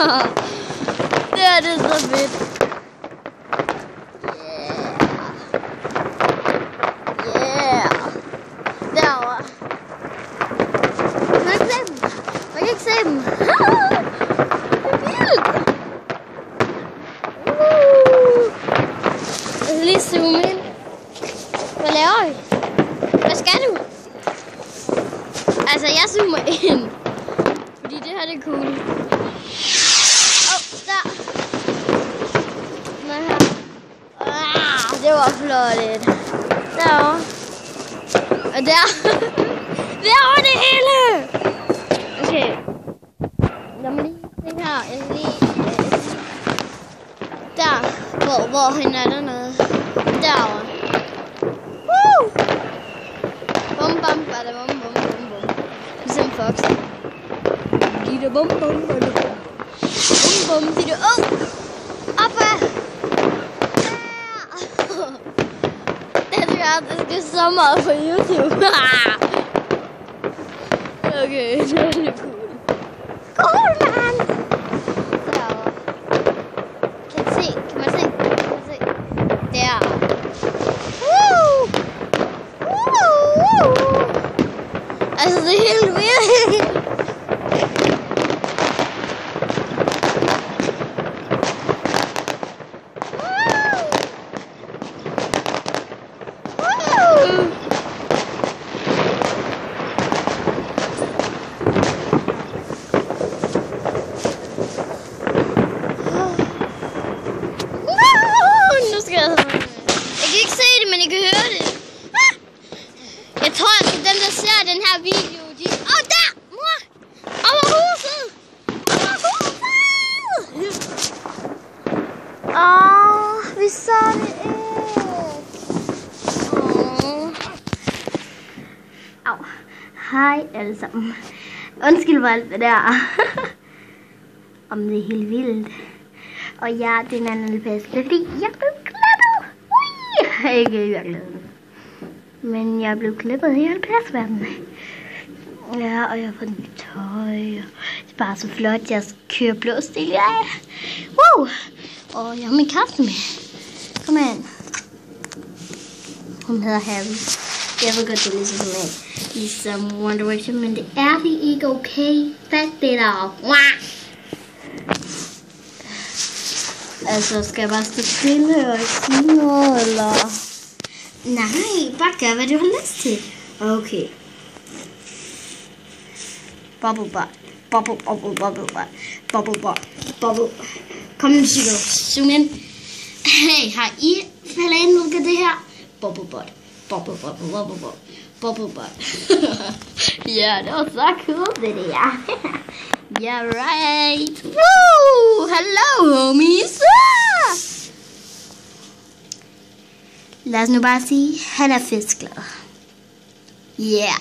Det er det så fedt. Yeah. Derovre. Man kan ikke se dem. Det er vildt. Jeg skal lige zoome ind. Hvad laver vi? Hvad skal du? Altså, jeg zoomer ind. Fordi det her, det er cool. Der. Den her. Det var flot. Derovre. Og der. Derovre det hele. Okay. Lad mig lige se her. Jeg skal lige... Der. Hvor hende er der noget? Derovre. Woo! Bum bum bada bum bum bum bum. Ligesom Fox. Dida bum bum bada bum. Bum bum dida. Oppe! Det skal så meget på YouTube. Okay, det er lidt cool. Cool, man! Derovre. Kan man se? Der. Woo! Woo! Altså, det er helt vildt. Jeg tror, at dem, der ser den her video, de... der! Mor! Over huset! Vi så det ikke. Au. Hej alle sammen. Undskyld for alt det der. Om det er helt vildt. Og ja, det er en anden pæske, fordi jeg blev klippet. Ui! Ikke i virkeligheden. Men jeg blev klippet i hele pæsverdenen. Ja, og jeg har fået nyt tøj. Det er bare så flot, jeg kører blå stil af. Wow! Og jeg har min kæreste med. Kom ind. Hun hedder Harry. Jeg ved godt, det er ligesom One Direction, men det er det ikke okay. Fat det der. Altså, skal jeg bare stå stille og ikke sige noget, eller... Nej, bare gør, hvad du har lyst til. Okay. Bubble butt. Bubble, bubble, bubble butt. Bubble butt. Bubble. Kom nu, Chico. Zoom in. Hey, har I faldet det her? Bubble butt. Bubble, bubble, bubble butt. Bubble butt. Ja, det var så cool, det der. Yeah, right. Woo! Hello, homies. Lad os nu bare sige, han er fiskglad. Yeah.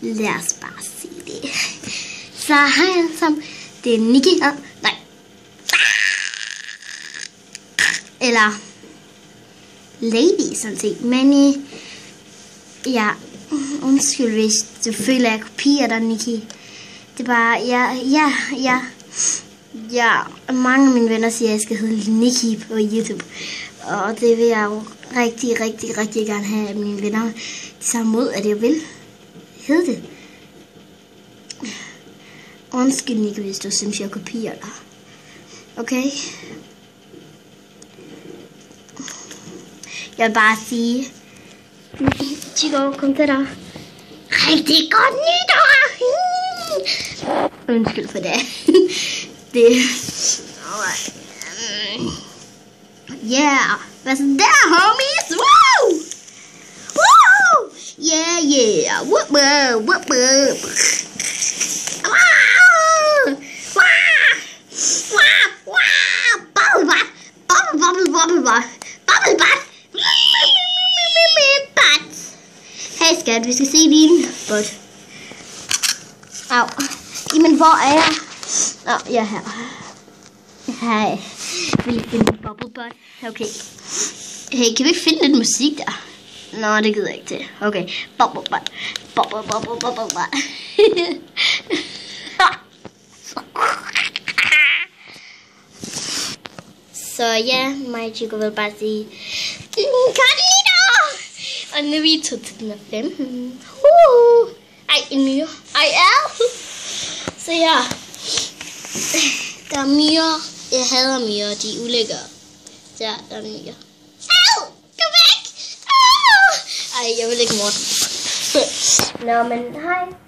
Lad os bare sige det. Så hej alle sammen. Det er Nikki og... Nej. Eller... Lady, sådan set. Men ja, undskyld hvis du føler, at jeg kopierer dig, Nikki. Det er bare... Ja, mange af mine venner siger, at jeg skal hedde Nikki på YouTube. Og det vil jeg jo rigtig gerne have, at mine venner de samme mod, at jeg vil hedde det. Undskyld, Nico, hvis du synes, jeg kopierer dig. Okay? Jeg vil bare sige... Chico, kom til dig. Rigtig godt nytår! Undskyld for det. Det... Yeah! Hvad så der, homies? Woo! Woo! Yeah! Whoop, whoop, whoop, whoop. Bubble butt! Bubble butt! Bubble butt! Hey skat, vi skal se din butt. Au. Jamen, hvor er jeg? Nå, jeg er her. Hej. Vil I finde en bubble butt? Okay. Hey, kan vi ikke finde lidt musik der? Nå, det gider jeg ikke til. Okay. Bubble butt. Bubble butt. Så ja, mig og Chico vil bare sige kartelitter! Og nu er vi i 2015. Ej, en myre. Ej, Så ja. Der er myrer. Jeg hader myrer, de er ulækkere. Så ja, der er myrer. Au! Gå væk! Ej, jeg vil ikke morte. Nå, men hej.